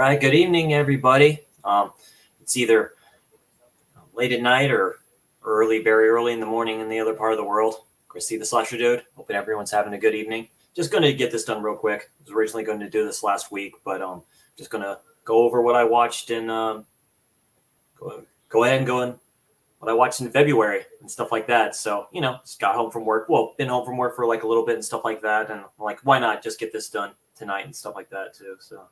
right, good evening, everybody. It's either late at night or very early in the morning in the other part of the world. Christy the Slasher Dude. Hoping everyone's having a good evening. Just going to get this done real quick. I was originally going to do this last week, but just going to go over what I watched in go ahead and go in what I watched in February and stuff like that. So, just got home from work. Well, been home from work for like a little bit and stuff like that. And I'm like, why not just get this done tonight and stuff like that too. So.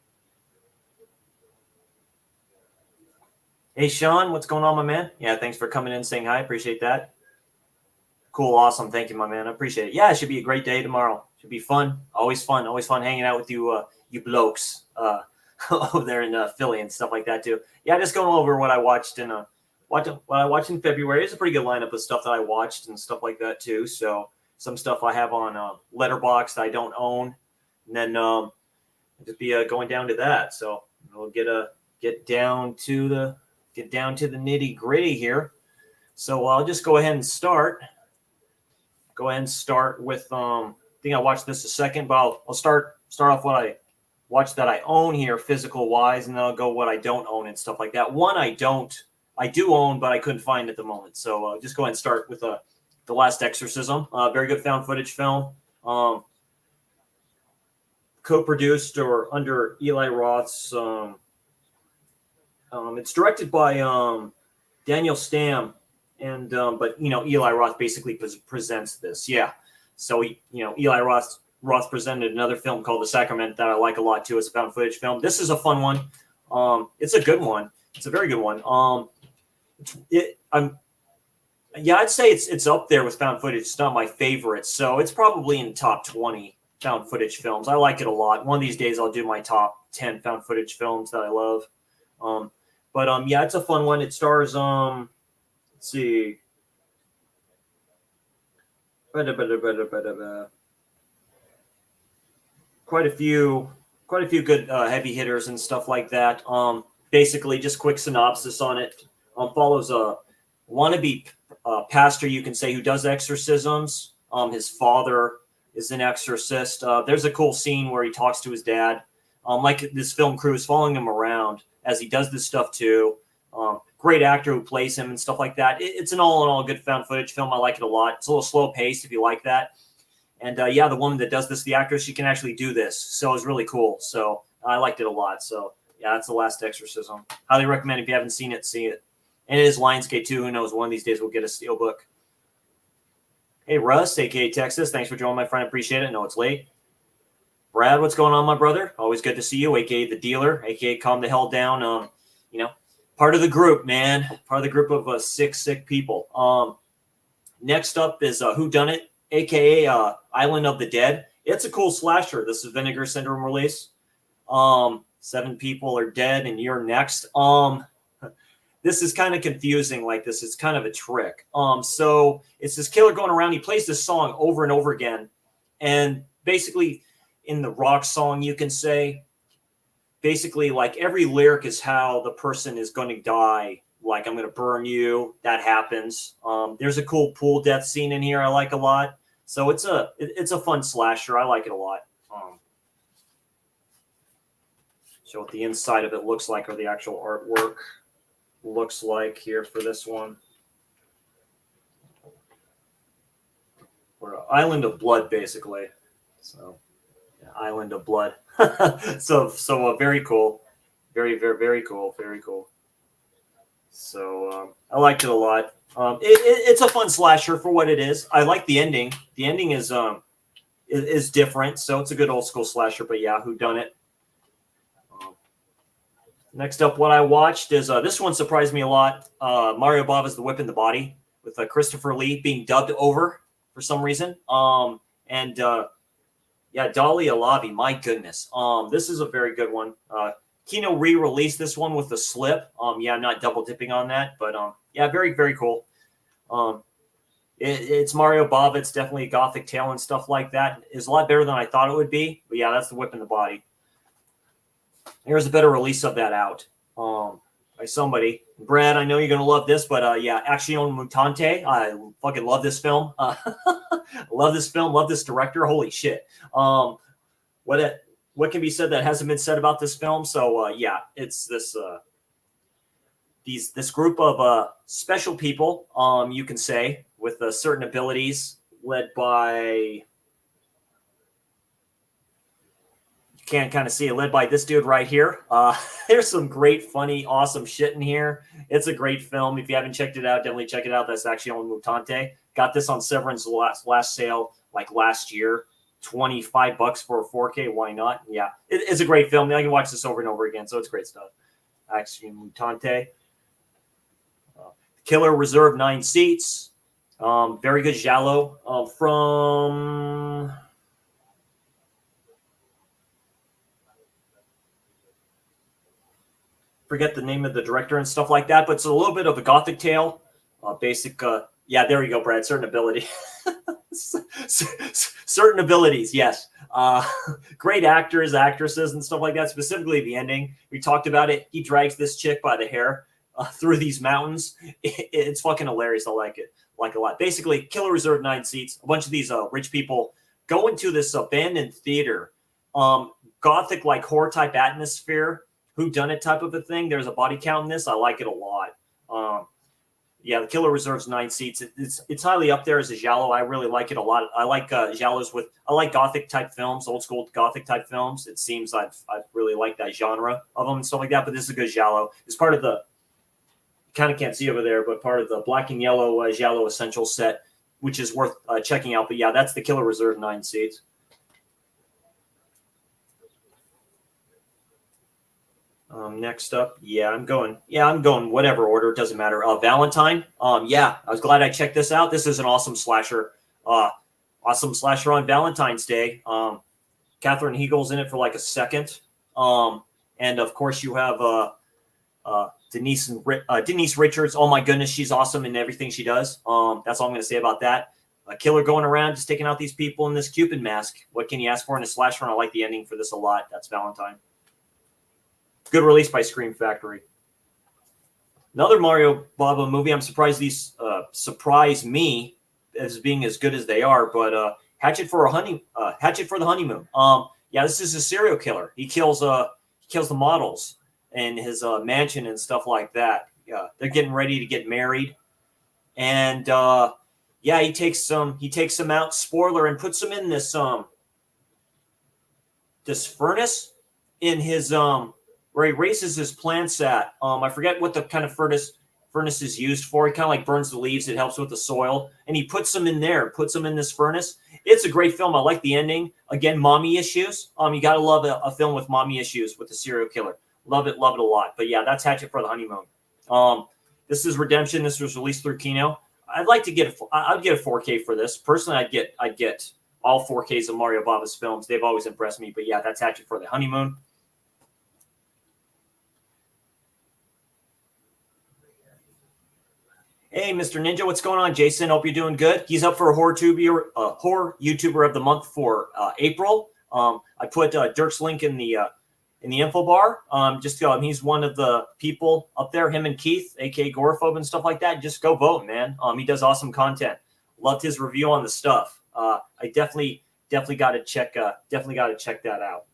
Hey, Sean, what's going on, my man? Yeah, thanks for coming in, saying hi. Appreciate that. Cool, awesome. Thank you, my man. I appreciate it. Yeah, it should be a great day tomorrow. Should be fun. Always fun hanging out with you, you blokes over there in Philly and stuff like that too. Yeah, just going over what I watched in what I watched in February. It's a pretty good lineup of stuff that I watched and stuff like that too. So some stuff I have on Letterboxd that I don't own, and then just be going down to that. So we'll get down to the nitty gritty here. So I'll just go ahead and start. Go ahead and start with I think I watched this a second, but I'll start off what I watched that I own here physical wise, and then I'll go what I don't own and stuff like that. One I do own, but I couldn't find at the moment. So just go ahead and start with The Last Exorcism. Very good found footage film. Co-produced or under Eli Roth's. It's directed by Daniel Stamm, and but Eli Roth basically presents this. Yeah, so Eli Roth presented another film called The Sacrament that I like a lot too. It's a found footage film. This is a fun one. It's a good one. It's a very good one. I'd say it's up there with found footage. It's not my favorite, so it's probably in the top 20 found footage films. I like it a lot. One of these days I'll do my top 10 found footage films that I love. But yeah, it's a fun one. It stars let's see. Quite a few good heavy hitters and stuff like that. Basically just quick synopsis on it. Follows a wannabe pastor, you can say, who does exorcisms. His father is an exorcist. There's a cool scene where he talks to his dad. Like this film crew is following him around as he does this stuff too. Great actor who plays him and stuff like that. It's an all in all good found footage film. I like it a lot. It's a little slow paced if you like that. And yeah, the woman that does this, the actress, she can actually do this. So it's really cool. So I liked it a lot. So yeah, that's The Last Exorcism. Highly recommend if you haven't seen it, see it. And it is Lionsgate too. Who knows? One of these days we'll get a steelbook. Hey, Russ, aka Texas. Thanks for joining, my friend. Appreciate it. I know it's late. Brad, what's going on, my brother? Always good to see you, aka The Dealer, aka Calm the Hell Down. Part of the group, man. Part of the group of sick people. Next up is Whodunit, aka Island of the Dead. It's a cool slasher. This is Vinegar Syndrome release. 7 people are dead, and you're next. This is kind of confusing. Like this is kind of a trick. So it's this killer going around. He plays this song over and over again, and basically, in the rock song, you can say, basically, like every lyric is how the person is going to die. Like, I'm going to burn you. That happens. There's a cool pool death scene in here I like a lot. So it's a fun slasher. I like it a lot. Show what the inside of it looks like, or the actual artwork looks like here for this one. Or Island of Blood, basically. So, yeah, Island of Blood. so very cool. Very, very, very cool. Very cool. So I liked it a lot. It's a fun slasher for what it is. I like the ending. The ending is different, so it's a good old school slasher. But yeah, Whodunit. Next up, what I watched is this one surprised me a lot. Mario Bava's The Whip in the Body, with Christopher Lee being dubbed over for some reason. Yeah, Dali Alavi, my goodness. This is a very good one. Kino re-released this one with The Slip. Yeah, I'm not double dipping on that, but yeah, very, very cool. It's Mario Bava. It's definitely a gothic tale and stuff like that. It's a lot better than I thought it would be. But yeah, that's The Whip in the Body. Here's a better release of that out by somebody. Brad, I know you're going to love this, but yeah, Action Mutante. I fucking love this film. Love this film. Love this director. Holy shit. what can be said that hasn't been said about this film? So yeah, it's this group of special people, you can say, with certain abilities, led by, you can kind of see it, led by this dude right here. There's some great, funny, awesome shit in here. It's a great film. If you haven't checked it out, definitely check it out. That's actually on Mutante. Got this on Severin's last sale, like last year. $25 for a 4K. Why not? Yeah, it's a great film. I can watch this over and over again, so it's great stuff. Action Mutante. Killer reserved 9 seats. Very good giallo from. Forget the name of the director and stuff like that, but it's a little bit of a gothic tale. Basic. Yeah, there you go, Brad. Certain ability. Certain abilities, yes. Great actors, actresses, and stuff like that. Specifically, the ending. We talked about it. He drags this chick by the hair through these mountains. It's fucking hilarious. I like it. Like a lot. Basically, Killer reserved 9 seats. A bunch of these rich people go into this abandoned theater. Gothic, like horror type atmosphere. Whodunit type of a thing. There's a body count in this. I like it a lot. Yeah, the Killer reserves 9 seats. It's highly up there as a giallo. I really like it a lot. I like giallos I like gothic type films, old school gothic type films. It seems I've really liked that genre of them and stuff like that. But this is a good giallo. It's part of the, kind of can't see over there, but part of the black and yellow giallo essential set, which is worth checking out. But yeah, that's the Killer reserve 9 seats. Next up, I'm going whatever order, it doesn't matter. Valentine. Yeah, I was glad I checked this out. This is an awesome slasher. Awesome slasher on Valentine's Day. Katherine Heigl's in it for like a second. And of course you have Denise Richards. Oh my goodness, she's awesome in everything she does. That's all I'm going to say about that. A killer going around just taking out these people in this Cupid mask. What can you ask for in a slasher? And I like the ending for this a lot. That's Valentine. Good release by Scream Factory. Another Mario Bava movie. I'm surprised these surprise me as being as good as they are. But Hatchet for the Honeymoon. Yeah, this is a serial killer. He kills the models in his mansion and stuff like that. Yeah, they're getting ready to get married, and yeah, he takes them out. Spoiler, and puts them in this furnace in his where he raises his plants at. I forget what the kind of furnace is used for. He kind of like burns the leaves. It helps with the soil. And he puts them in there, puts them in this furnace. It's a great film. I like the ending. Again, mommy issues. You got to love a film with mommy issues with a serial killer. Love it a lot. But yeah, that's Hatchet for the Honeymoon. This is Redemption. This was released through Kino. I'd get a 4K for this. Personally, I'd get all 4Ks of Mario Bava's films. They've always impressed me. But yeah, that's Hatchet for the Honeymoon. Hey, Mr. Ninja, what's going on? Jason, hope you're doing good. He's up for a horror YouTuber of the month for April. I put Dirk's link in the info bar. He's one of the people up there. Him and Keith, aka Goraphobe and stuff like that. Just go vote, man. He does awesome content. Loved his review on the stuff. I definitely got to check that out.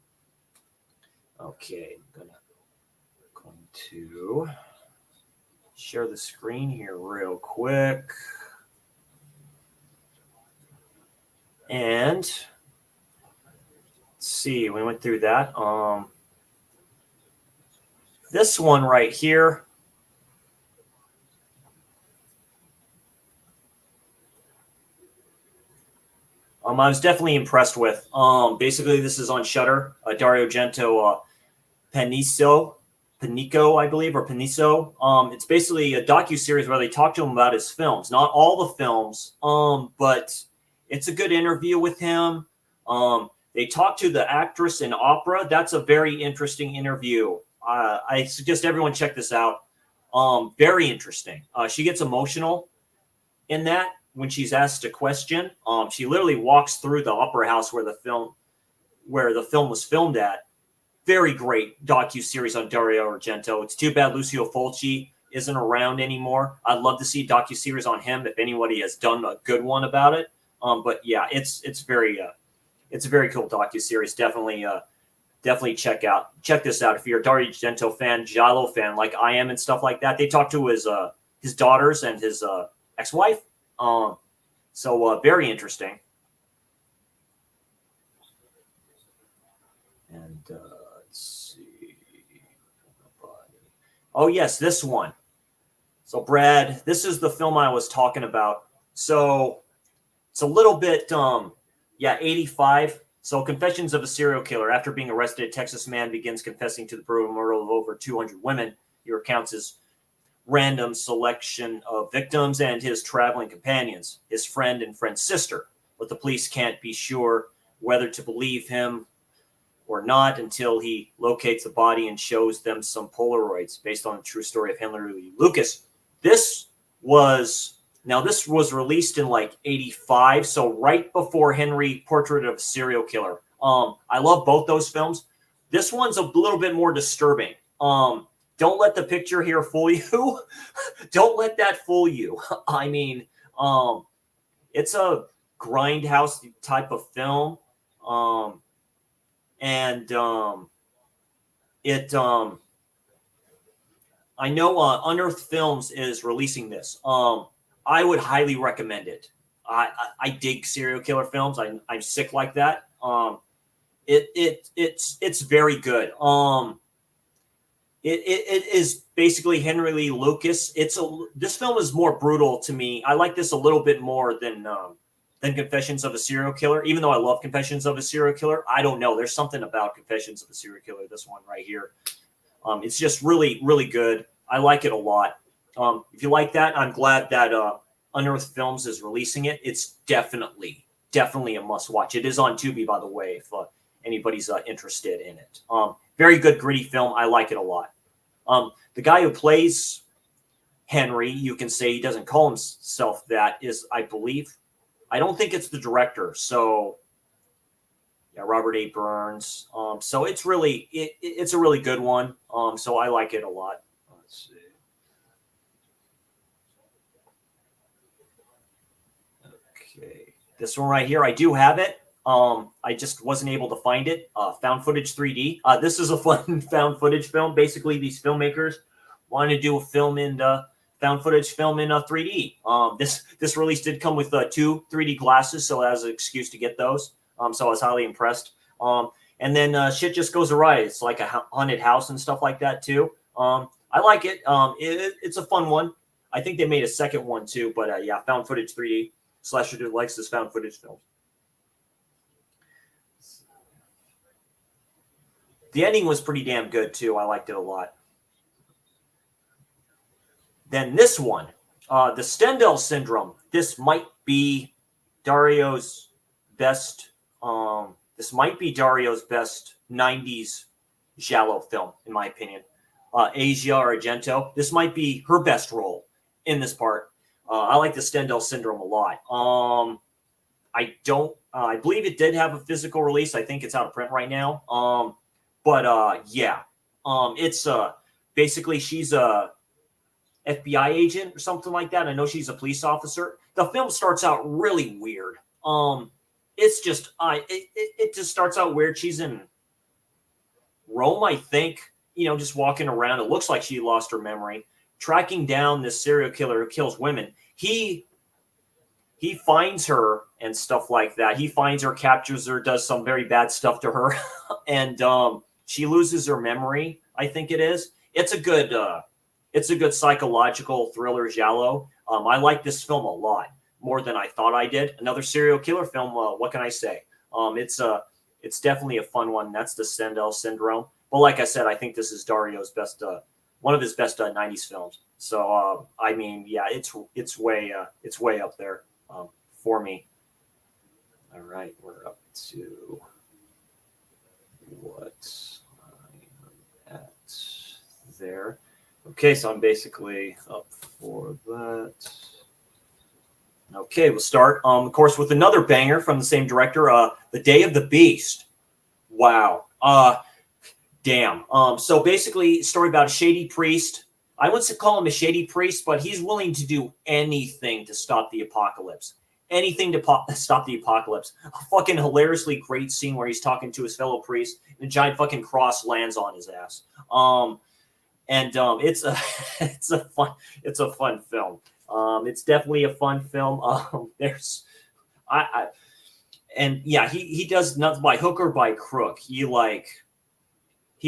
Okay, I'm going to share the screen here real quick. And let's see, we went through that. This one right here. I was definitely impressed with. Basically, this is on Shudder. Dario Argento, Panico, I believe, or Paniso. It's basically a docu-series where they talk to him about his films. Not all the films, but it's a good interview with him. They talk to the actress in opera. That's a very interesting interview. I suggest everyone check this out. Very interesting. She gets emotional in that when she's asked a question. She literally walks through the opera house where the film was filmed at. Very great docu-series on Dario Argento. It's too bad Lucio Fulci isn't around anymore. I'd love to see docu-series on him if anybody has done a good one about it. But yeah, it's a very cool docu-series. Definitely definitely check this out if you're a Dario Argento fan, Giallo fan, like I am, and stuff like that. They talk to his daughters and his ex-wife. So very interesting. And let's see. Oh yes, this one. So Brad, this is the film I was talking about. So it's a little bit 85. So Confessions of a Serial Killer. After being arrested, a Texas man begins confessing to the brutal murder of over 200 women. He recounts his random selection of victims and his traveling companions, his friend and friend's sister. But the police can't be sure whether to believe him or not until he locates the body and shows them some Polaroids based on the true story of Henry Lee Lucas. This was released in like 85, so right before Henry Portrait of a Serial Killer. I love both those films. This one's a little bit more disturbing. Don't let the picture here fool you. Don't let that fool you. I mean, it's a grindhouse type of film. I know Unearthed Films is releasing this. I would highly recommend it. I dig serial killer films. I'm sick like that. It's very good. It is basically Henry Lee Lucas. This film is more brutal to me. I like this a little bit more than Confessions of a Serial Killer. Even though I love Confessions of a Serial Killer, I don't know. There's something about Confessions of a Serial Killer. This one right here. It's just really, really good. I like it a lot. If you like that, I'm glad that Unearthed Films is releasing it. It's definitely a must-watch. It is on Tubi, by the way, if anybody's interested in it. Very good, gritty film. I like it a lot. The guy who plays Henry, you can say he doesn't call himself that, is, I believe, I don't think it's the director. So, yeah, Robert A. Burns. So it's really, it's a really good one. So I like it a lot. Let's see. Okay. This one right here, I do have it. I just wasn't able to find it. Found Footage 3D. This is a fun found footage film. Basically, these filmmakers wanted to do a film in found footage film in 3D. This release did come with 2 3D glasses, so as an excuse to get those. So I was highly impressed. And then shit just goes awry. It's like a haunted house and stuff like that too. I like it. It's a fun one. I think they made a second one too. But yeah, Found Footage 3D. Slasher Dude likes this found footage film. The ending was pretty damn good too. I liked it a lot. Then this one, the Stendhal Syndrome. This might be Dario's best. This might be Dario's best 90s giallo film, in my opinion. Asia Argento. This might be her best role in this part. I like the Stendhal Syndrome a lot. I believe it did have a physical release. I think it's out of print right now. Yeah. It's basically she's a FBI agent or something like that. I know she's a police officer. The film starts out really weird. It's just it just starts out weird. She's in Rome, I think, just walking around. It looks like she lost her memory, tracking down this serial killer who kills women. He finds her and stuff like that. He finds her, captures her, does some very bad stuff to her, and she loses her memory. I think it is. It's a good psychological thriller giallo. I like this film a lot, more than I thought I did. Another serial killer film. What can I say? It's definitely a fun one. That's the Stendhal Syndrome. But like I said, I think this is Dario's best, one of his best 90s films. So I mean, yeah, it's way up there for me. All right, we're up to what I'm at there. Okay, so I'm basically up for that. Okay, we'll start, of course, with another banger from the same director, The Day of the Beast. Wow. Damn. So basically, story about a shady priest. I wouldn't call him a shady priest, but he's willing to do anything to stop the apocalypse. anything to stop the apocalypse. A fucking hilariously great scene where he's talking to his fellow priest, and a giant fucking cross lands on his ass. It's a it's a fun film. It's definitely a fun film. There's I and yeah, he does nothing by hook or by crook. He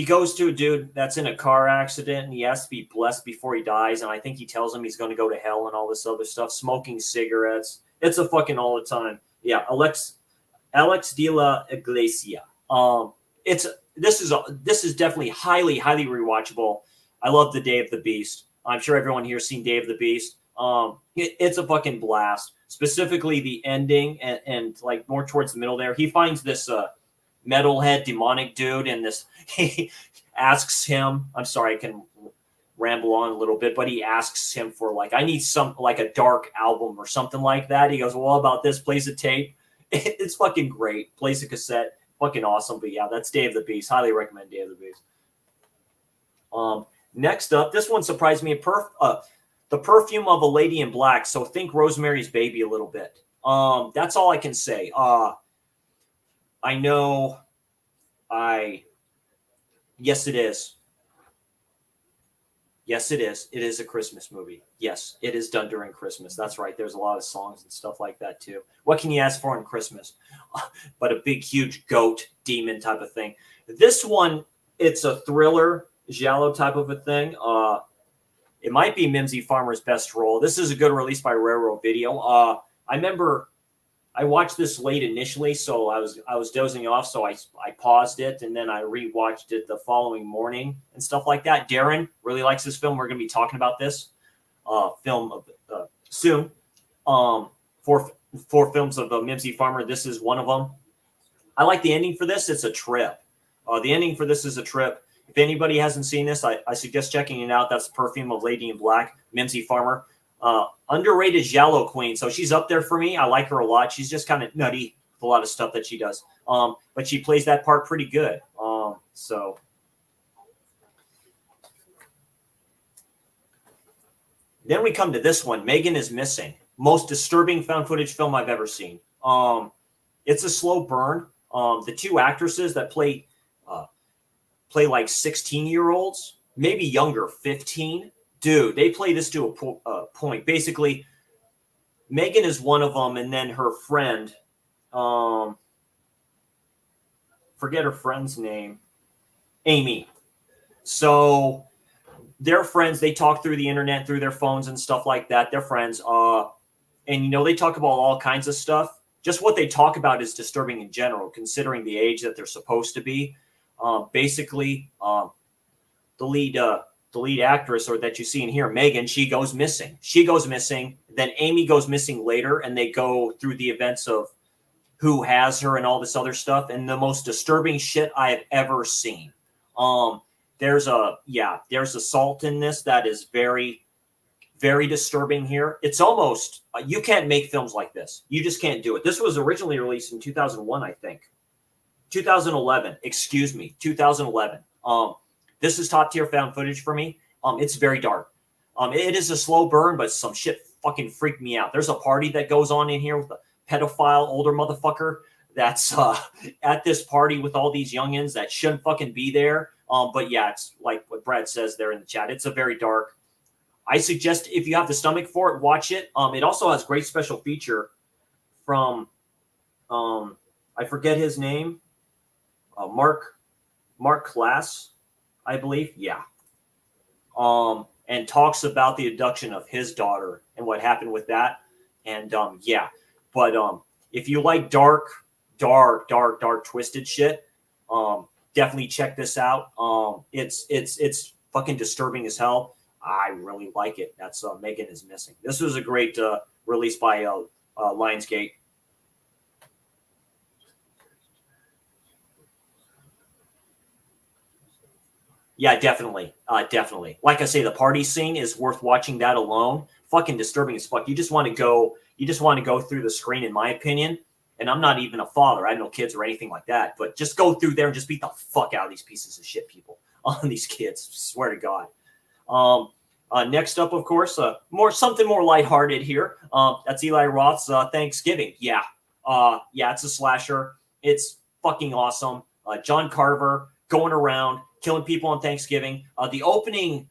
goes to a dude that's in a car accident and he has to be blessed before he dies. And I think he tells him he's going to go to hell and all this other stuff, smoking cigarettes. It's a fucking all the time. Yeah. Alex de la Iglesia. This is definitely highly, highly rewatchable. I love the Day of the Beast. I'm sure everyone here has seen Day of the Beast. It's a fucking blast, specifically the ending and like more towards the middle there. He finds this, metalhead demonic dude and this he asks him, I'm sorry I can ramble on a little bit, but he asks him for like, I need some like a dark album or something like that. He goes, well, about this, plays a tape. It's fucking great, plays a cassette, fucking awesome. But yeah, that's Day of the Beast. Highly recommend Day of the Beast. Next up, this one surprised me. The Perfume of a Lady in Black. So think Rosemary's Baby a little bit. That's all I can say. I know yes, it is. Yes, it is. It is a Christmas movie. Yes, it is done during Christmas. That's right. There's a lot of songs and stuff like that too. What can you ask for on Christmas? But a big, huge goat demon type of thing. This one, it's a thriller, giallo type of a thing. It might be Mimsy Farmer's best role. This is a good release by Railroad Video. I remember I watched this late initially, so I was dozing off, so I paused it, and then I rewatched it the following morning and stuff like that. Darren really likes this film. We're going to be talking about this film soon. Four films of Mimsy Farmer. This is one of them. I like the ending for this. It's a trip. The ending for this is a trip. If anybody hasn't seen this, I suggest checking it out. That's Perfume of Lady in Black, Mimsy Farmer. Underrated giallo queen. So she's up there for me. I like her a lot. She's just kind of nutty with a lot of stuff that she does. But she plays that part pretty good. So then we come to this one. Megan is Missing. Most disturbing found footage film I've ever seen. It's a slow burn. The two actresses that play like 16-year-olds, maybe younger, 15. Dude, they play this to a point. Basically, Megan is one of them, and then her friend, forget her friend's name, Amy. So they're friends. They talk through the internet, through their phones and stuff like that. They're friends. And, they talk about all kinds of stuff. Just what they talk about is disturbing in general, considering the age that they're supposed to be. Basically, the lead actress, or that you see in here, Megan, she goes missing. Then Amy goes missing later, and they go through the events of who has her and all this other stuff. And the most disturbing shit I have ever seen. There's assault in this that is very, very disturbing here. It's almost, you can't make films like this. You just can't do it. This was originally released in 2001, I think. 2011. This is top tier found footage for me. It's very dark. It is a slow burn, but some shit fucking freaked me out. There's a party that goes on in here with a pedophile older motherfucker that's at this party with all these youngins that shouldn't fucking be there. But yeah, it's like what Brad says there in the chat. It's a very dark. I suggest if you have the stomach for it, watch it. It also has great special feature from I forget his name. Mark Klass, I believe. Yeah. And talks about the abduction of his daughter and what happened with that. And yeah. But if you like dark, twisted shit, definitely check this out. It's fucking disturbing as hell. I really like it. That's Megan is Missing. This was a great release by Lionsgate. Yeah, definitely. Like I say, the party scene is worth watching that alone. Fucking disturbing as fuck. You just want to go through the screen, in my opinion. And I'm not even a father. I have no kids or anything like that. But just go through there and just beat the fuck out of these pieces of shit people on these kids. Swear to God. Next up, of course, something more lighthearted here. That's Eli Roth's Thanksgiving. Yeah, it's a slasher. It's fucking awesome. John Carver going around killing people on Thanksgiving. The opening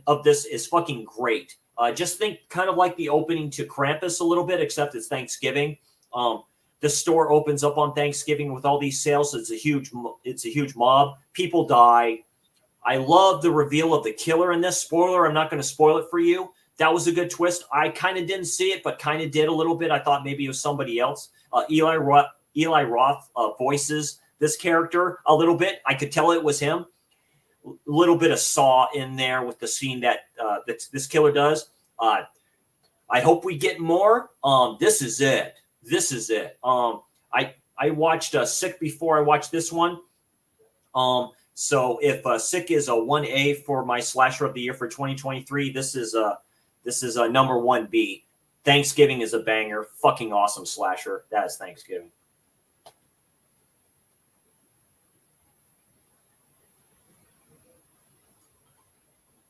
of this is fucking great. Just think kind of like the opening to Krampus a little bit, except it's Thanksgiving. The store opens up on Thanksgiving with all these sales. So it's a huge mob. People die. I love the reveal of the killer in this. Spoiler, I'm not going to spoil it for you. That was a good twist. I kind of didn't see it, but kind of did a little bit. I thought maybe it was somebody else. Eli Roth voices this character a little bit. I could tell it was him. A little bit of Saw in there with the scene that this killer does. I hope we get more. This is it. I watched Sick before I watched this one. So if Sick is a 1A for my slasher of the year for 2023, this is a number 1B. Thanksgiving is a banger. Fucking awesome slasher. That is Thanksgiving.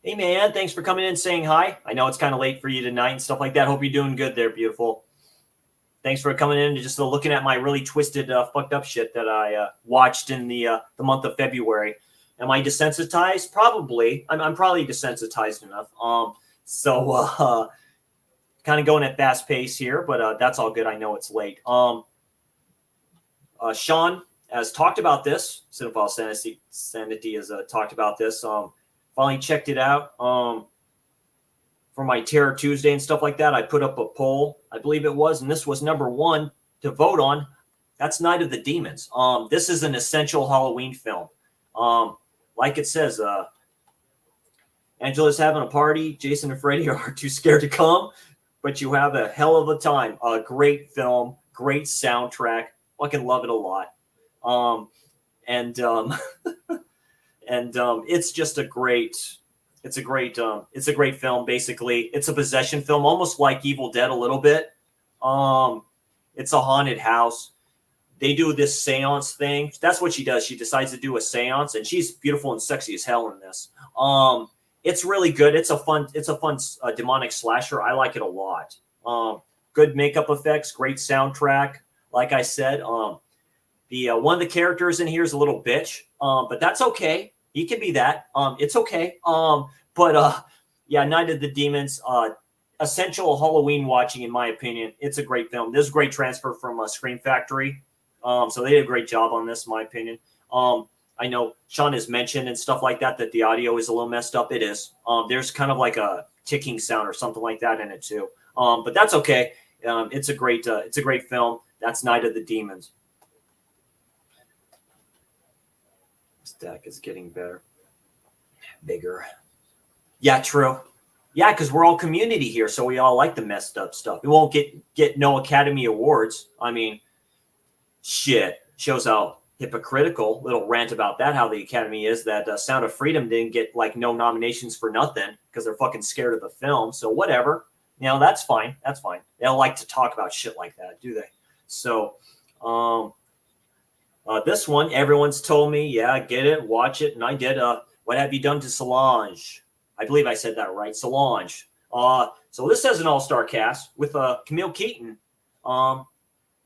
Hey, man, thanks for coming in and saying hi. I know it's kind of late for you tonight and stuff like that. Hope you're doing good there, beautiful. Thanks for coming in and just looking at my really twisted, fucked up shit that I watched in the month of February. Am I desensitized? Probably. I'm probably desensitized enough. So kind of going at fast pace here, but that's all good. I know it's late. Sean has talked about this. Cinephile Sanity has talked about this. Finally checked it out for my Terror Tuesday and stuff like that. I put up a poll, I believe it was, and this was number 1 to vote on. That's Night of the Demons. This is an essential Halloween film. Like it says, Angela's having a party. Jason and Freddy are too scared to come, but you have a hell of a time. A great film, great soundtrack. Fucking love it a lot. It's just a great film. Basically, it's a possession film, almost like Evil Dead a little bit. It's a haunted house. They do this seance thing. That's what she does. She decides to do a seance, and she's beautiful and sexy as hell in this. It's really good. It's a fun demonic slasher. I like it a lot. Good makeup effects, great soundtrack. Like I said, the one of the characters in here is a little bitch, but that's okay. He can be that. It's okay. Night of the Demons, essential Halloween watching, in my opinion. It's a great film. This is a great transfer from Scream Factory. So they did a great job on this, in my opinion. I know Sean has mentioned and stuff like that the audio is a little messed up. It is. There's kind of like a ticking sound or something like that in it too. But that's okay. It's a great film. That's Night of the Demons. This deck is getting bigger. Yeah, true. Yeah, because we're all community here, so we all like the messed up stuff. We won't get no Academy Awards. I mean, shit. Shows how hypocritical. Little rant about that, how the Academy is. That Sound of Freedom didn't get like no nominations for nothing because they're fucking scared of the film. So whatever. That's fine. That's fine. They don't like to talk about shit like that, do they? So, this one, everyone's told me, yeah, get it, watch it, and I did. What Have You Done to Solange? I believe I said that right, Solange. So this has an all-star cast with Camille Keaton.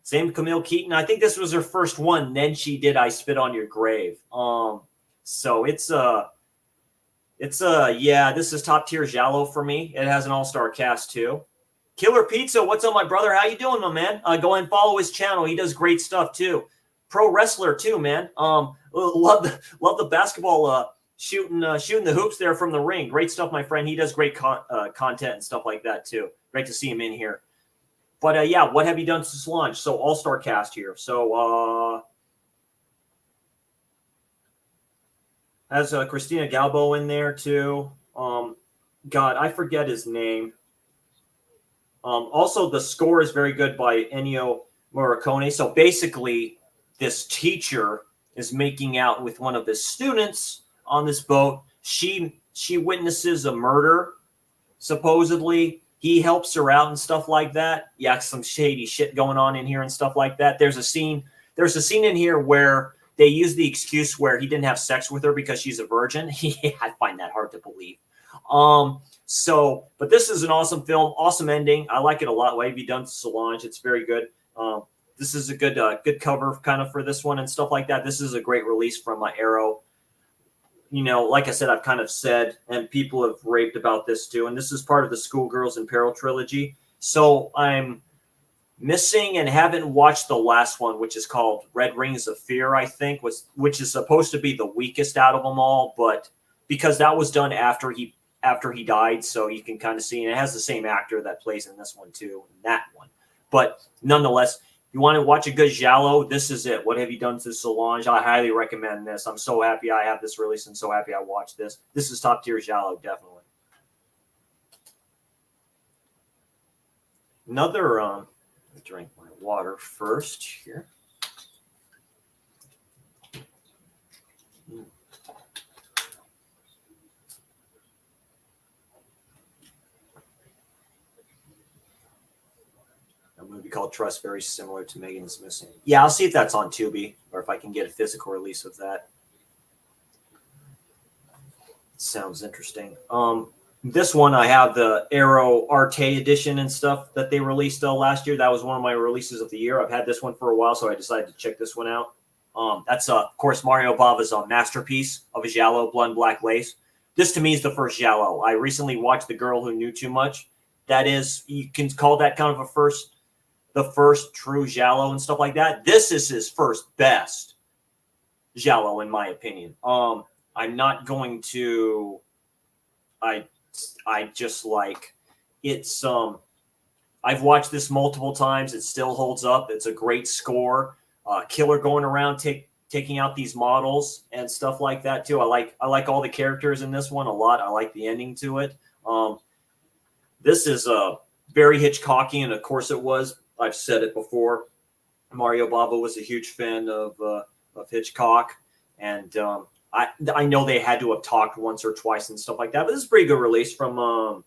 Same Camille Keaton. I think this was her first one. Then she did I Spit on Your Grave. So this is top tier Giallo for me. It has an all-star cast too. Killer Pizza, what's up, my brother? How you doing, my man? Go and follow his channel. He does great stuff too. Pro wrestler too, man. Love the basketball shooting the hoops there from the ring. Great stuff, my friend. He does great content and stuff like that too. Great to see him in here. But What Have You Done to Solange? So all-star cast here. So has Christina Galbo in there too. God, I forget his name. Also, the score is very good by Ennio Morricone. So basically, this teacher is making out with one of his students on this boat. She witnesses a murder, supposedly. He helps her out and stuff like that. Yeah, some shady shit going on in here and stuff like that. There's a scene in here where they use the excuse where he didn't have sex with her because she's a virgin. I find that hard to believe. But this is an awesome film, awesome ending. I like it a lot. What have you done to Solange? It's very good. This is a good cover kind of for this one and stuff like that. This is a great release from Arrow. Like I said, I've kind of said, and people have raved about this too. And this is part of the Schoolgirls in Peril trilogy. So I'm missing and haven't watched the last one, which is called Red Rings of Fear, I think, which is supposed to be the weakest out of them all, but because that was done after he died, so you can kind of see, and it has the same actor that plays in this one too, in that one. But nonetheless, you want to watch a good giallo, this is it. What have you done to Solange? I highly recommend this. I'm so happy I have this release and so happy I watched this. This is top tier giallo, definitely. Another drink my water first here. A movie called Trust, very similar to Megan's Missing. Yeah, I'll see if that's on Tubi or if I can get a physical release of that. Sounds interesting. This one, I have the Arrow Arte edition and stuff that they released last year. That was one of my releases of the year. I've had this one for a while, so I decided to check this one out. That's, of course, Mario Bava's masterpiece of a giallo, Blood and Black Lace. This, to me, is the first giallo. I recently watched The Girl Who Knew Too Much. That is, you can call that kind of the first true giallo and stuff like that. This is his first best giallo, in my opinion. I'm not going to... I just like it's I've watched this multiple times. It still holds up. It's a great score. Killer going around taking out these models and stuff like that too. I like all the characters in this one a lot. I like the ending to it. This is very Hitchcockian. Of course it was. I've said it before. Mario Bava was a huge fan of Hitchcock, and I know they had to have talked once or twice and stuff like that, but this is a pretty good release from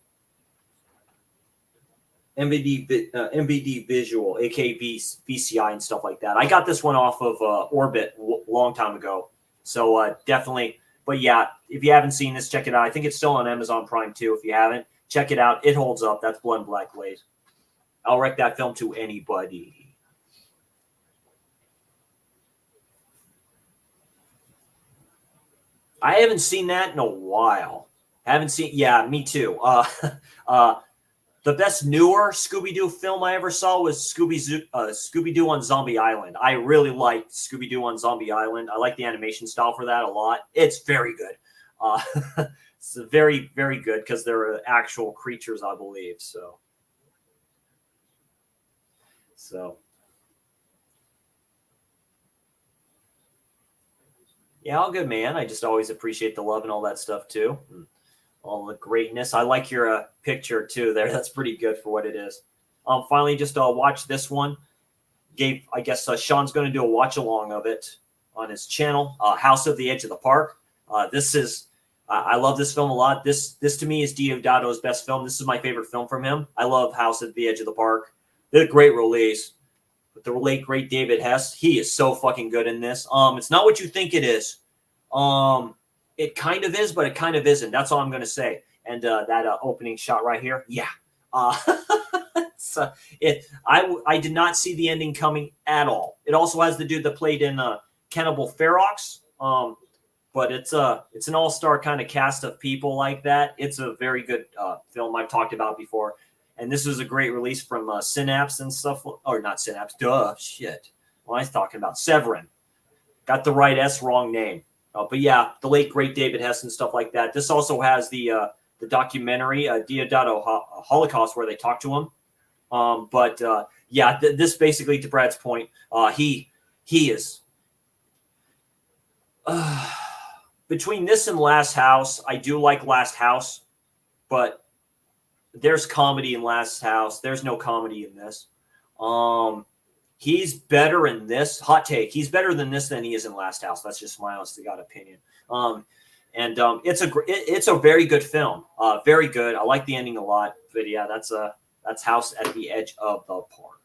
MVD Visual, aka VCI and stuff like that. I got this one off of Orbit a long time ago, so definitely. But yeah, if you haven't seen this, check it out. I think it's still on Amazon Prime too. If you haven't, check it out. It holds up. That's Blood and Black Lace. I'll rec that film to anybody. I haven't seen that in a while. Yeah, me too. The best newer Scooby-Doo film I ever saw was Scooby-Doo on Zombie Island. I really liked Scooby-Doo on Zombie Island. I like the animation style for that a lot. It's very good. It's very, very good because they're actual creatures, I believe. So. Yeah, all good, man. I just always appreciate the love and all that stuff too. And all the greatness. I like your picture too there. That's pretty good for what it is. Finally, just watch this one. I guess Sean's going to do a watch along of it on his channel, House of the Edge of the Park. I love this film a lot. This to me is Deodato's best film. This is my favorite film from him. I love House at the Edge of the Park. They're a great release. But the late great David Hess, he is so fucking good in this. It's not what you think it is. It kind of is, but it kind of isn't. That's all I'm going to say. And that opening shot right here, yeah. I did not see the ending coming at all. It also has the dude that played in Cannibal Ferox. But it's an all-star kind of cast of people like that. It's a very good film I've talked about before. And this was a great release from Synapse and stuff. Or not Synapse. Shit. What am I talking about? Severin. Got the right S, wrong name. But yeah, the late great David Hess and stuff like that. This also has the documentary Deodato Holocaust where they talk to him. This basically, to Brad's point, he is between this and Last House. I do like Last House, but there's comedy in Last House. There's no comedy in this. He's better in this. Hot take. He's better than this than he is in Last House. That's just my honest to God opinion. It's a very good film. Very good. I like the ending a lot. But yeah, that's House at the Edge of the Park.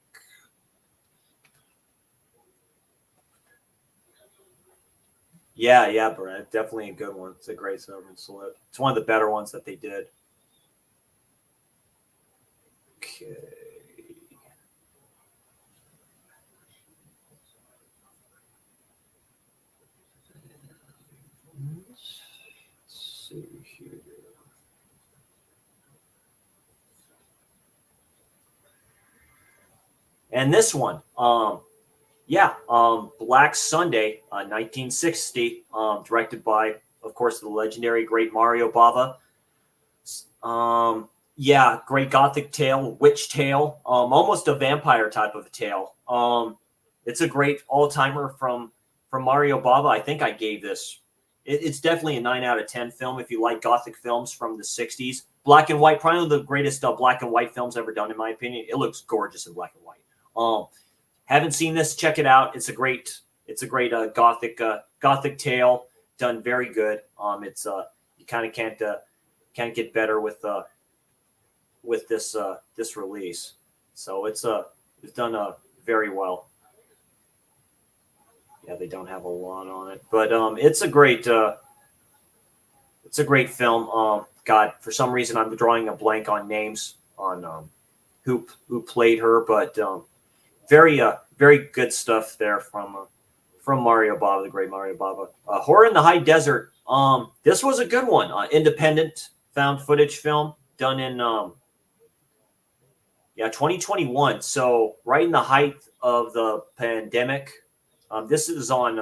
Yeah, yeah, Brent. Definitely a good one. It's a great Servant Salute. It's one of the better ones that they did. Okay. Let's see here. And this one, yeah, Black Sunday, 1960, directed by, of course, the legendary great Mario Bava. Yeah, great gothic tale, witch tale, almost a vampire type of a tale. It's a great all timer from Mario Bava. I think I gave this. It's definitely a 9 out of 10 film if you like gothic films from the '60s. Black and white, probably the greatest black and white films ever done, in my opinion. It looks gorgeous in black and white. Haven't seen this? Check it out. It's a great gothic tale done very good. It's you kind of can't get better with this release. So it's done very well. Yeah, they don't have a lot on it, but it's a great film. God, for some reason I'm drawing a blank on names on who played her, but very good stuff there from Mario Bava, the great Mario Bava. Horror in the High Desert. This was a good one. Independent found footage film done in 2021. So right in the height of the pandemic. This is on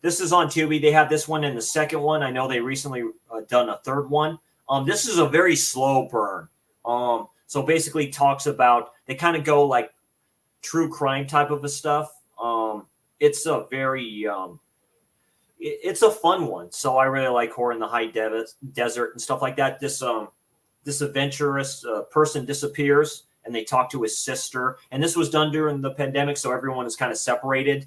Tubi. They have this one and the second one. I know they recently done a third one. This is a very slow burn. So basically talks about, they kind of go like true crime type of a stuff. It's a very it's a fun one. So I really like Horror in the High Desert and stuff like that. This adventurous person disappears and they talk to his sister. And this was done during the pandemic, so everyone is kind of separated,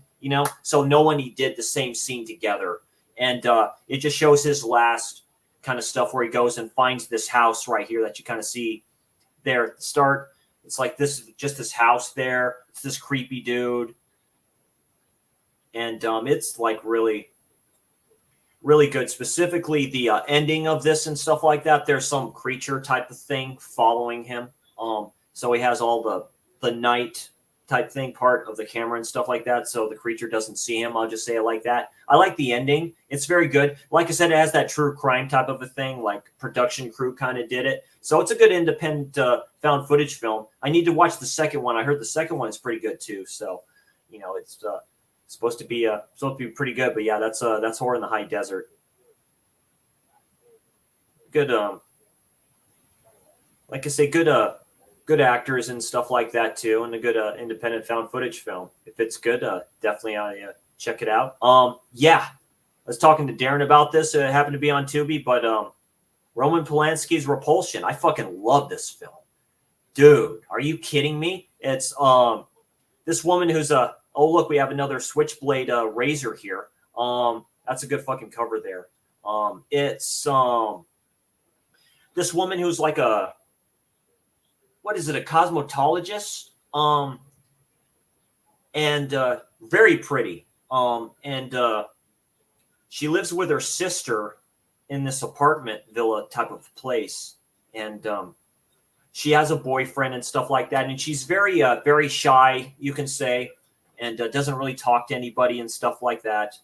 so no one did the same scene together. And it just shows his last kind of stuff where he goes and finds this house right here that you kind of see there at the start. It's like this house there. It's this creepy dude. And it's like really, really good. Specifically, the ending of this and stuff like that. There's some creature type of thing following him. So he has all the night type thing part of the camera and stuff like that. So the creature doesn't see him. I'll just say it like that. I like the ending. It's very good. Like I said, it has that true crime type of a thing, like production crew kind of did it. So it's a good independent found footage film. I need to watch the second one. I heard the second one is pretty good too. So, it's supposed to be pretty good. But yeah, that's Horror in the High Desert. Good. Like I say, good actors and stuff like that too, and a good independent found footage film. If it's good, definitely check it out. Yeah, I was talking to Darren about this. It happened to be on Tubi, but Roman Polanski's Repulsion. I fucking love this film, dude. Are you kidding me? It's this woman who's oh look, we have another switchblade razor here. That's a good fucking cover there. It's this woman who's like a, what is it, a cosmetologist, and very pretty, and she lives with her sister in this apartment villa type of place, and she has a boyfriend and stuff like that, and she's very shy, you can say, and doesn't really talk to anybody and stuff like that.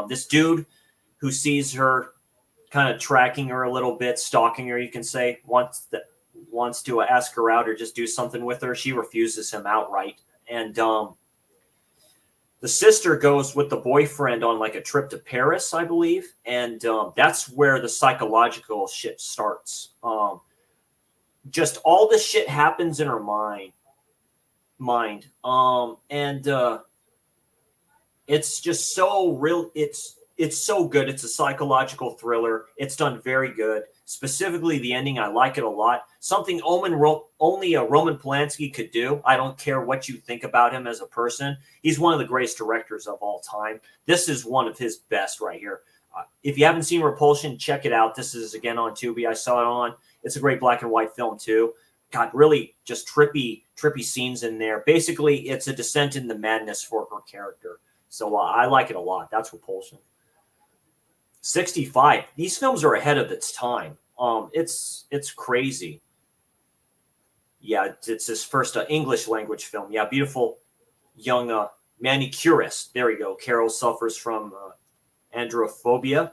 This dude who sees her kind of tracking her a little bit, stalking her, you can say, wants to ask her out or just do something with her. She refuses him outright. And the sister goes with the boyfriend on like a trip to Paris, I believe. And that's where the psychological shit starts. Just all this shit happens in her mind. And it's just so real. It's so good. It's a psychological thriller. It's done very good. Specifically, the ending, I like it a lot. Something only a Roman Polanski could do. I don't care what you think about him as a person. He's one of the greatest directors of all time. This is one of his best right here. If you haven't seen Repulsion, check it out. This is, again, on Tubi. I saw it on. It's a great black and white film, too. God, really just trippy scenes in there. Basically, it's a descent into madness for her character. So I like it a lot. That's Repulsion. 65. These films are ahead of its time. It's crazy. Yeah, it's his first English language film. Yeah, beautiful young manicurist. There we go. Carol suffers from androphobia,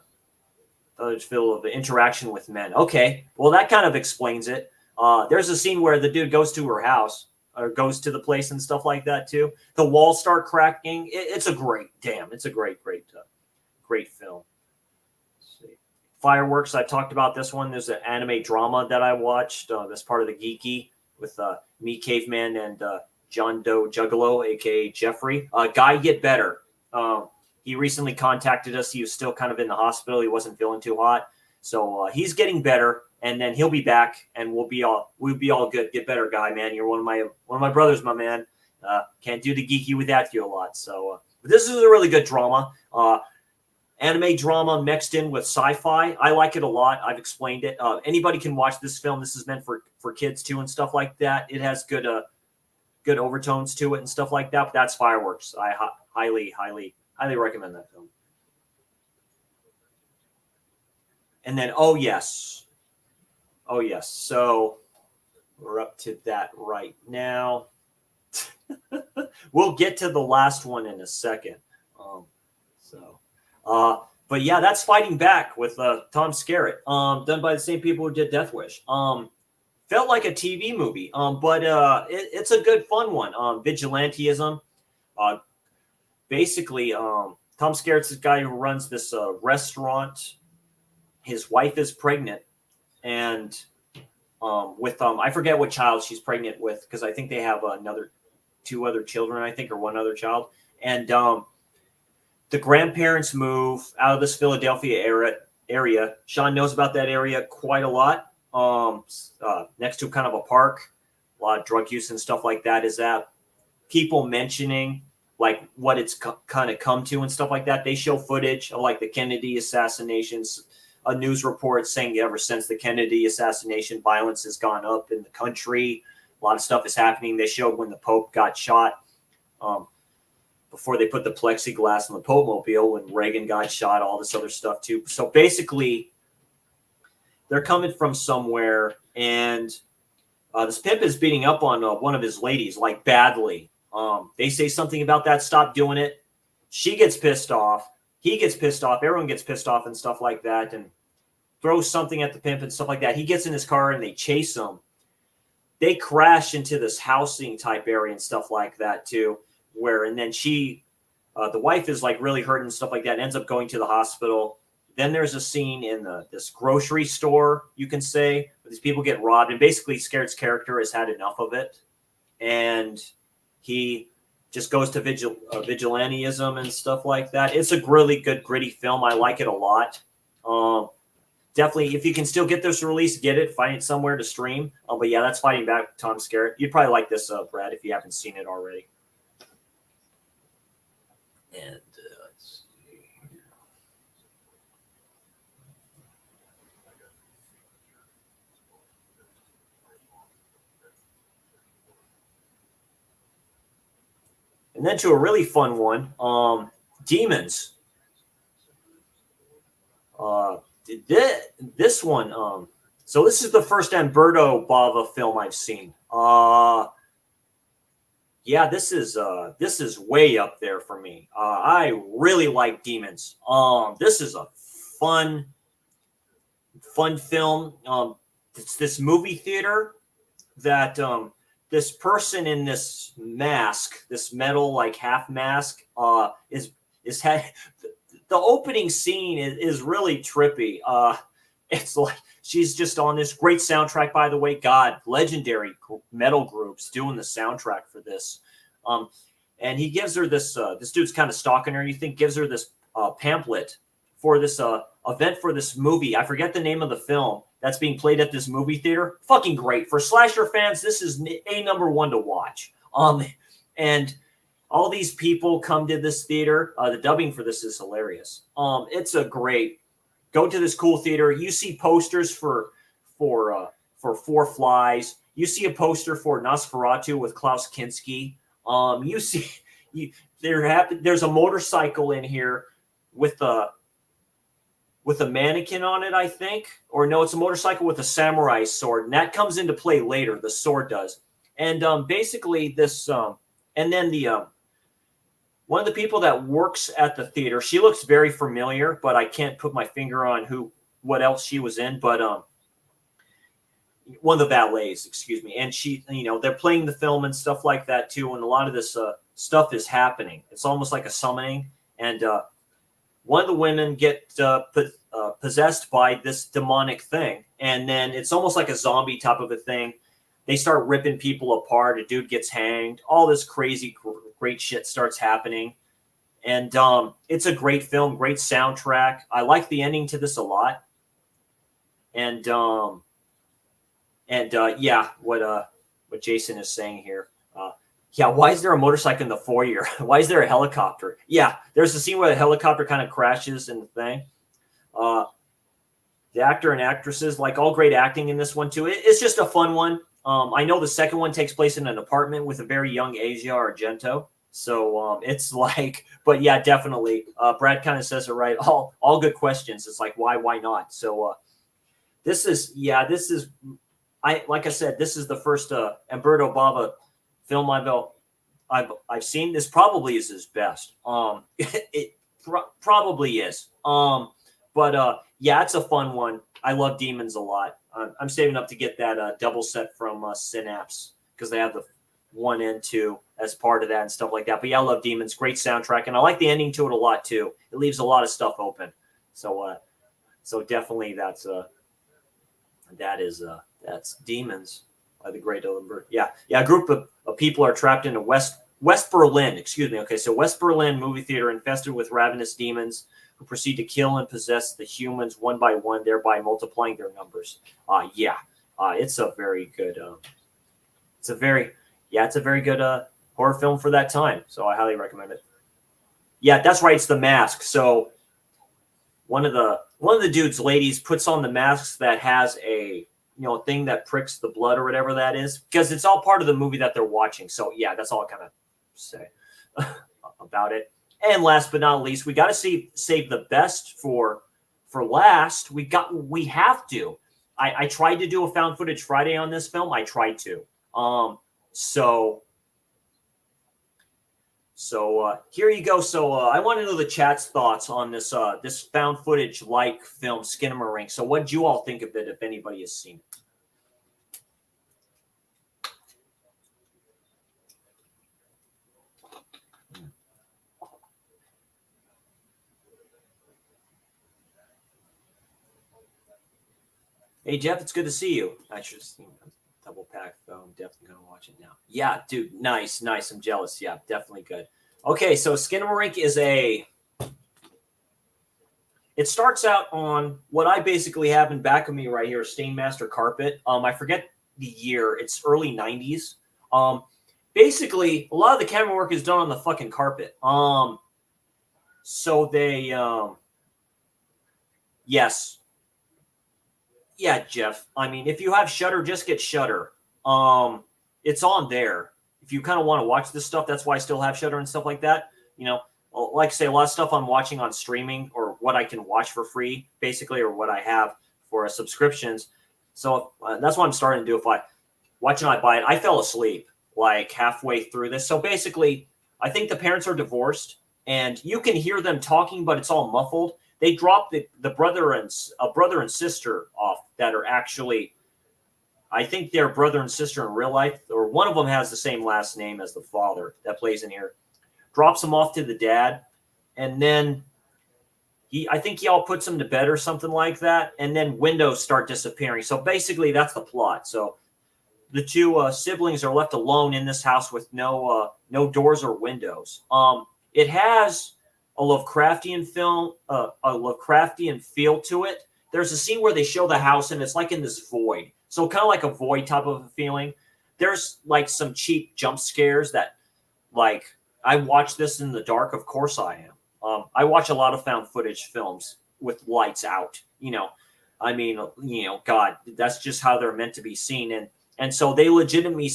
feel of interaction with men. Okay, well that kind of explains it. There's a scene where the dude goes to her house or goes to the place and stuff like that too. The walls start cracking. It's a great, it's a great film. Let's see. Fireworks. I talked about this one. There's an anime drama that I watched. That's part of the Geeky with me, Caveman, and John Doe Juggalo, aka Jeffrey. Guy Get Better. He recently contacted us. He was still kind of in the hospital. He wasn't feeling too hot, so he's getting better, and then he'll be back, and we'll be all good. Get better, Guy, man. You're one of my brothers, my man. Can't do the Geeky without you a lot. So, but this is a really good drama. Anime drama mixed in with sci-fi. I like it a lot. I've explained it. Anybody can watch this film. This is meant for kids too and stuff like that. It has good overtones to it and stuff like that. But that's Fireworks. I highly recommend that film. And then, oh yes. So we're up to that right now. We'll get to the last one in a second. But yeah, that's Fighting Back with Tom Skerritt, done by the same people who did Death Wish. Felt like a TV movie, but it's a good, fun one. Vigilantism. Basically, Tom Skerritt's the guy who runs this restaurant. His wife is pregnant, and with I forget what child she's pregnant with, because I think they have two other children, I think, or one other child, and the grandparents move out of this Philadelphia area. Sean knows about that area quite a lot. Next to kind of a park, a lot of drug use and stuff like that. Is that people mentioning like what it's kind of come to and stuff like that? They show footage of like the Kennedy assassinations, a news report saying ever since the Kennedy assassination, violence has gone up in the country. A lot of stuff is happening. They showed when the Pope got shot. Before they put the plexiglass on the Pope mobile, when Reagan got shot, all this other stuff too. So basically, they're coming from somewhere, and this pimp is beating up on one of his ladies, like badly. They say something about that, stop doing it. She gets pissed off. He gets pissed off. Everyone gets pissed off and stuff like that, and throws something at the pimp and stuff like that. He gets in his car, and they chase him. They crash into this housing type area and stuff like that too. And then the wife is like really hurt and stuff like that, ends up going to the hospital. Then there's a scene in this grocery store, you can say, where these people get robbed. And basically, Skerritt's character has had enough of it. And he just goes to vigilantism and stuff like that. It's a really good, gritty film. I like it a lot. Definitely, if you can still get this release, get it. Find it somewhere to stream. But yeah, that's Fighting Back, Tom Skerritt. You'd probably like this, Brad, if you haven't seen it already. And let's see here. And then to a really fun one, Demons. This one, so this is the first Umberto Bava film I've seen. Yeah, this is way up there for me. I really like Demons. This is a fun film. It's this movie theater that this person in this mask, this metal like half mask, is had. The opening scene is really trippy. It's like she's just on this great soundtrack, by the way. God, legendary metal groups doing the soundtrack for this. And he gives her this. This dude's kind of stalking her. You think gives her this pamphlet for this event for this movie. I forget the name of the film that's being played at this movie theater. Fucking great for slasher fans. This is a number one to watch. And all these people come to this theater. The dubbing for this is hilarious. It's a great. Go to this cool theater. You see posters for Four Flies. You see a poster for Nosferatu with Klaus Kinski. You see there's a motorcycle in here with with a mannequin on it, I think. Or no, it's a motorcycle with a samurai sword. And that comes into play later. The sword does. And basically this, and then the, one of the people that works at the theater, she looks very familiar, but I can't put my finger on what else she was in. But one of the valets, excuse me. And she, they're playing the film and stuff like that too. And a lot of this stuff is happening. It's almost like a summoning. And one of the women get possessed by this demonic thing. And then it's almost like a zombie type of a thing. They start ripping people apart. A dude gets hanged. All this crazy, great shit starts happening. And it's a great film, great soundtrack. I like the ending to this a lot. And yeah, what Jason is saying here. Yeah, why is there a motorcycle in the foyer? Why is there a helicopter? Yeah, there's a scene where the helicopter kind of crashes in the thing. The actor and actresses, like all great acting in this one too. It's just a fun one. I know the second one takes place in an apartment with a very young Asia Argento. So it's like, but yeah, definitely. Brad kind of says it right. All good questions. It's like, why not? So this is, like I said, this is the first Umberto Bava film I've seen. This probably is his best. It probably is. But yeah, it's a fun one. I love Demons a lot. I'm saving up to get that double set from Synapse because they have the 1 and 2 as part of that and stuff like that. But yeah, I love Demons. Great soundtrack, and I like the ending to it a lot too. It leaves a lot of stuff open. So definitely that's Demons by the great Umberto. Yeah. A group of people are trapped in a West Berlin. Excuse me. Okay, so West Berlin movie theater infested with ravenous demons who proceed to kill and possess the humans one by one, thereby multiplying their numbers. It's a very good. It's a very good horror film for that time. So I highly recommend it. Yeah, that's right. It's The Mask. So one of the dudes, ladies, puts on the masks that has a thing that pricks the blood or whatever that is, because it's all part of the movie that they're watching. So yeah, that's all I kind of say about it. And last but not least, we got to save the best for last. We have to. I tried to do a found footage Friday on this film. I tried to. So here you go. So I want to know the chat's thoughts on this this found footage like film, Skinamarink. So what did you all think of it, if anybody has seen it? Hey, Jeff, it's good to see you. I should double pack, though. I'm definitely going to watch it now. Yeah, dude, nice. I'm jealous. Yeah, definitely good. Okay, so Skinamarink is it starts out on what I basically have in back of me right here, Stainmaster carpet. I forget the year. It's early 90s. Basically, a lot of the camera work is done on the fucking carpet. So they, yes. Yeah, Jeff. I mean, if you have Shudder, just get Shudder. It's on there. If you kind of want to watch this stuff, that's why I still have Shudder and stuff like that. Like I say, a lot of stuff I'm watching on streaming or what I can watch for free, basically, or what I have for subscriptions. So that's what I'm starting to do. If I watch and I buy it, I fell asleep like halfway through this. So basically, I think the parents are divorced, and you can hear them talking, but it's all muffled. They dropped the brother and sister off that are actually, I think they're brother and sister in real life, or one of them has the same last name as the father that plays in here. Drops them off to the dad, and then I think he all puts him to bed or something like that, and then windows start disappearing. So basically, that's the plot. So the two siblings are left alone in this house with no doors or windows. It has a Lovecraftian feel to it. There's a scene where they show the house and it's like in this void. So kind of like a void type of a feeling. There's like some cheap jump scares that, like, I watch this in the dark. Of course I am. I watch a lot of found footage films with lights out, I mean, God, that's just how they're meant to be seen. And so they legitimately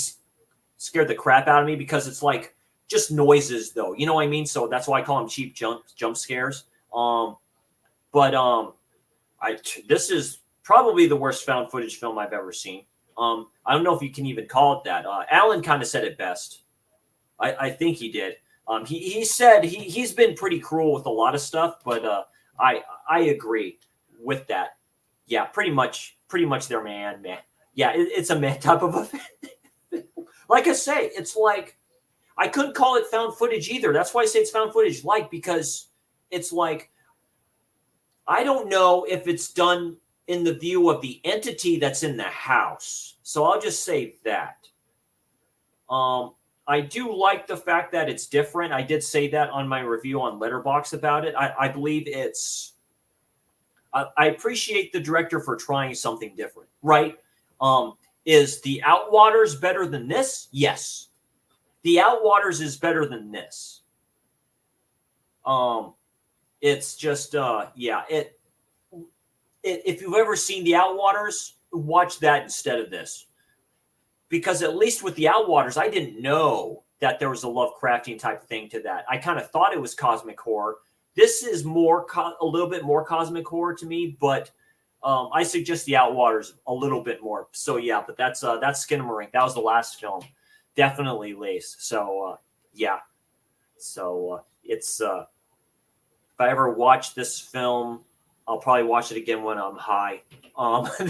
scared the crap out of me because it's like, just noises, though, you know what I mean? So that's why I call them cheap jump scares. But This is probably the worst found footage film I've ever seen. I don't know if you can even call it that. Alan kind of said it best. I think he did. He said he's been pretty cruel with a lot of stuff, but I agree with that. Yeah, pretty much they're man. Yeah, it's a man type of a. Like I say, it's like I couldn't call it found footage either. That's why I say it's found footage, because it's like I don't know if it's done in the view of the entity that's in the house. So I'll just say that. I do like the fact that it's different. I did say that on my review on Letterboxd about it. I believe it's. I appreciate the director for trying something different, right? Is The Outwaters better than this? Yes. The Outwaters is better than this. It's just, if you've ever seen The Outwaters, watch that instead of this. Because at least with The Outwaters, I didn't know that there was a Lovecraftian type thing to that. I kind of thought it was cosmic horror. This is a little bit more cosmic horror to me, but I suggest The Outwaters a little bit more. So yeah, but that's Skinamarink. That was the last film. Definitely Lace. So yeah. So it's if I ever watch this film, I'll probably watch it again when I'm high.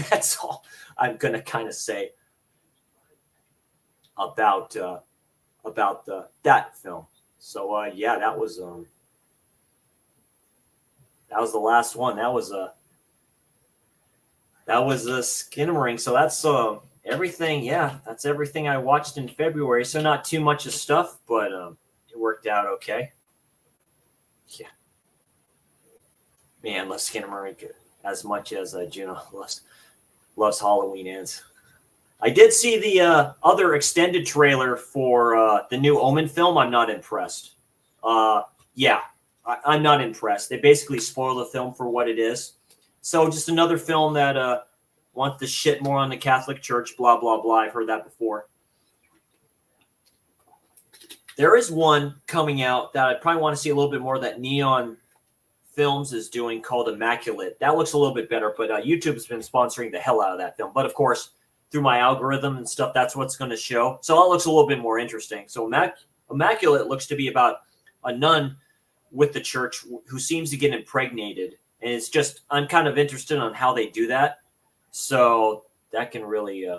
That's all I'm gonna kind of say about that film. So yeah, that was the last one. That was a Skinamarink. So that's everything. Yeah, that's everything I watched in February. So not too much of stuff, but it worked out okay. Yeah, man, loves Skinamarink as much as Juno loves Halloween Ends. I did see the other extended trailer for the new Omen film. I'm not impressed. Yeah, I'm not impressed. They basically spoil the film for what it is. So just another film that wants to shit more on the Catholic Church, blah, blah, blah. I've heard that before. There is one coming out that I probably want to see a little bit more that Neon Films is doing called Immaculate. That looks a little bit better, but YouTube's been sponsoring the hell out of that film. But of course, through my algorithm and stuff, that's what's going to show. So that looks a little bit more interesting. So Immaculate looks to be about a nun with the church who seems to get impregnated. And it's just, I'm kind of interested on how they do that. So that can really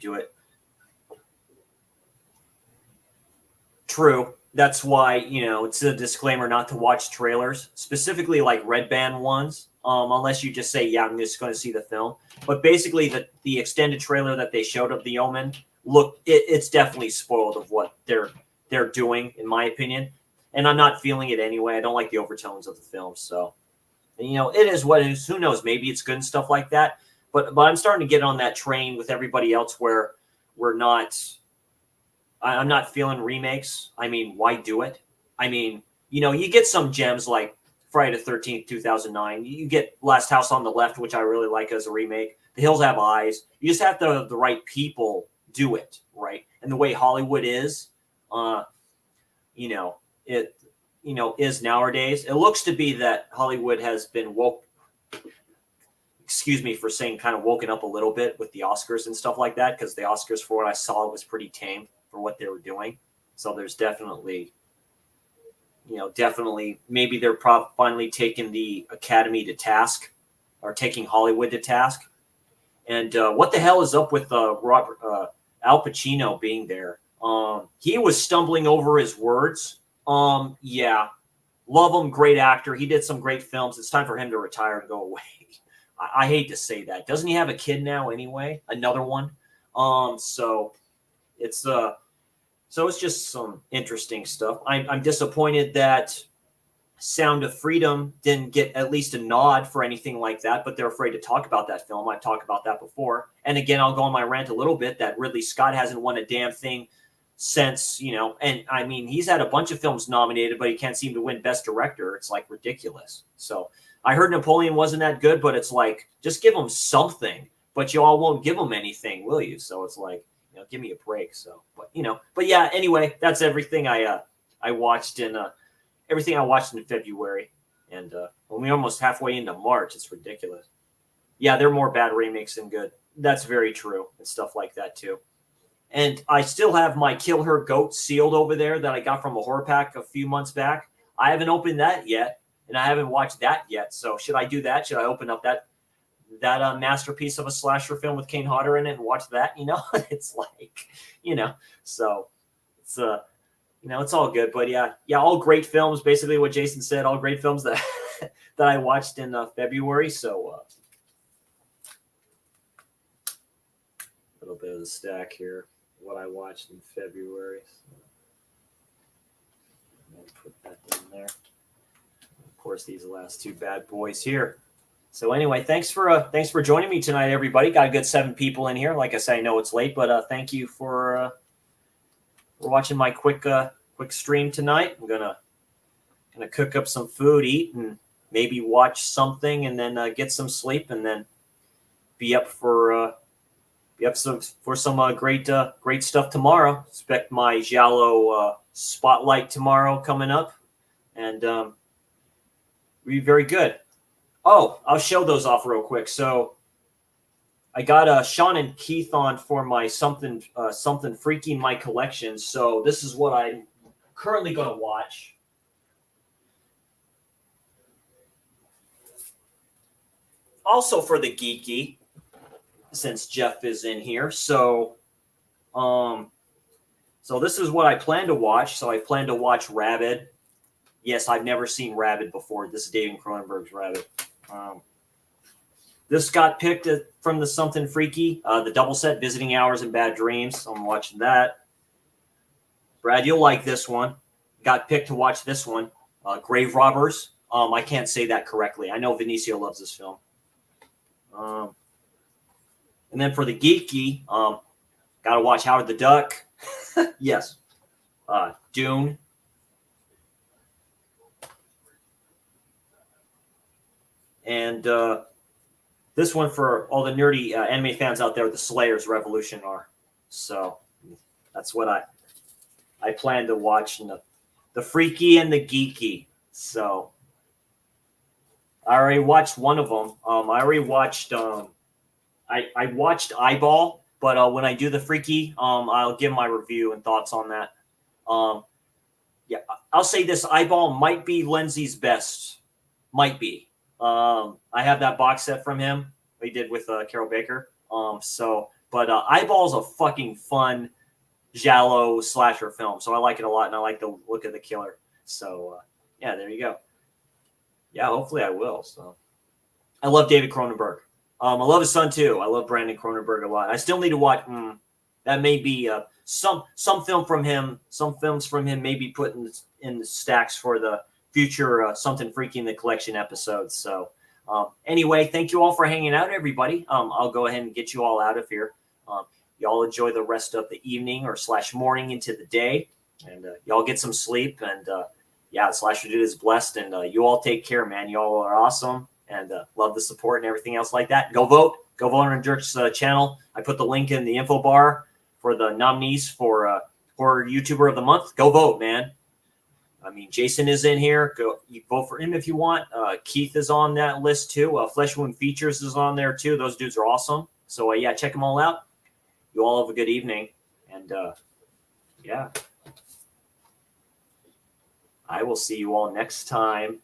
do it. True. That's why, it's a disclaimer not to watch trailers, specifically like Red Band ones, unless you just say, yeah, I'm just going to see the film. But basically the extended trailer that they showed of The Omen, it's definitely spoiled of what they're doing, in my opinion. And I'm not feeling it anyway. I don't like the overtones of the film. So, it is what it is. Who knows? Maybe it's good and stuff like that. But I'm starting to get on that train with everybody else where I'm not feeling remakes. I mean, why do it? I mean, you get some gems like Friday the 13th, 2009. You get Last House on the Left, which I really like as a remake. The Hills Have Eyes. You just have the right people do it, right? And the way Hollywood is, is nowadays. It looks to be that Hollywood has been woke. Excuse me for saying kind of woken up a little bit with the Oscars and stuff like that, because the Oscars, for what I saw, was pretty tame for what they were doing. So there's definitely maybe they're finally taking the Academy to task, or taking Hollywood to task. And what the hell is up with Al Pacino being there? He was stumbling over his words. Yeah, love him, great actor. He did some great films. It's time for him to retire and go away. I hate to say that. Doesn't he have a kid now anyway? Another one. So it's just some interesting stuff. I'm disappointed that Sound of Freedom didn't get at least a nod for anything like that, but they're afraid to talk about that film. I've talked about that before. And again, I'll go on my rant a little bit that Ridley Scott hasn't won a damn thing since, and I mean, he's had a bunch of films nominated, but he can't seem to win Best Director. It's like ridiculous. So I heard Napoleon wasn't that good, but it's like, just give him something, but you all won't give him anything, will you? So it's like, give me a break. So, but yeah, anyway, that's everything I watched in everything I watched in February. And when we're almost halfway into March, it's ridiculous. Yeah, they're more bad remakes than good. That's very true, and stuff like that too. And I still have my Kill Her Goat sealed over there that I got from a horror pack a few months back. I haven't opened that yet, and I haven't watched that yet. So should I do that? Should I open up that masterpiece of a slasher film with Kane Hodder in it and watch that? It's like, so it's it's all good. But yeah, all great films. Basically, what Jason said, all great films that that I watched in February. So a little bit of the stack here, what I watched in February. So put that in there. Of course, these last two bad boys here. So anyway, thanks for joining me tonight, everybody. Got a good 7 people in here. Like I said, I know it's late, but thank you for watching my quick stream tonight. I'm gonna cook up some food, eat, and maybe watch something, and then get some sleep, and then be up for some great stuff tomorrow. Expect my Giallo spotlight tomorrow coming up, and be very good. Oh, I'll show those off real quick. So I got Sean and Keith on for my something freaky in my collection. So this is what I'm currently going to watch. Also for the geeky, since Jeff is in here. So this is what I plan to watch. So I plan to watch Rabid. Yes, I've never seen Rabid before. This is David Cronenberg's Rabid. This got picked from the Something Freaky, the double set, Visiting Hours and Bad Dreams. I'm watching that. Brad, you'll like this one. Got picked to watch this one, Grave Robbers. I can't say that correctly. I know Vinicio loves this film. And then for the geeky, got to watch Howard the Duck. Yes. Dune. And this one for all the nerdy anime fans out there, the Slayers Revolution are. So that's what I plan to watch, the freaky and the geeky. So I already watched one of them. I already watched I watched Eyeball, but when I do the freaky, I'll give my review and thoughts on that. Yeah, I'll say this: Eyeball might be Lindsay's best. Might be. I have that box set from him. He did with Carol Baker. But Eyeball's a fucking fun giallo slasher film, so I like it a lot, and I like the look of the killer. So yeah, there you go. Yeah, hopefully I will. So I love David Cronenberg. I love his son too. I love Brandon Cronenberg a lot. I still need to watch. That may be some film from him. Some films from him may be put in the stacks for the future Something Freaky in the Collection episodes. So anyway, thank you all for hanging out, everybody. I'll go ahead and get you all out of here. Y'all enjoy the rest of the evening or / morning into the day, and y'all get some sleep. And yeah, Slasher Dude is blessed, and you all take care, man. Y'all are awesome, and love the support and everything else like that. Go vote. Go vote on Dirk's channel. I put the link in the info bar for the nominees for Horror YouTuber of the Month. Go vote, man. I mean, Jason is in here. Go, you vote for him if you want. Keith is on that list too. Flesh Wound Features is on there too. Those dudes are awesome. So yeah, check them all out. You all have a good evening, and yeah, I will see you all next time.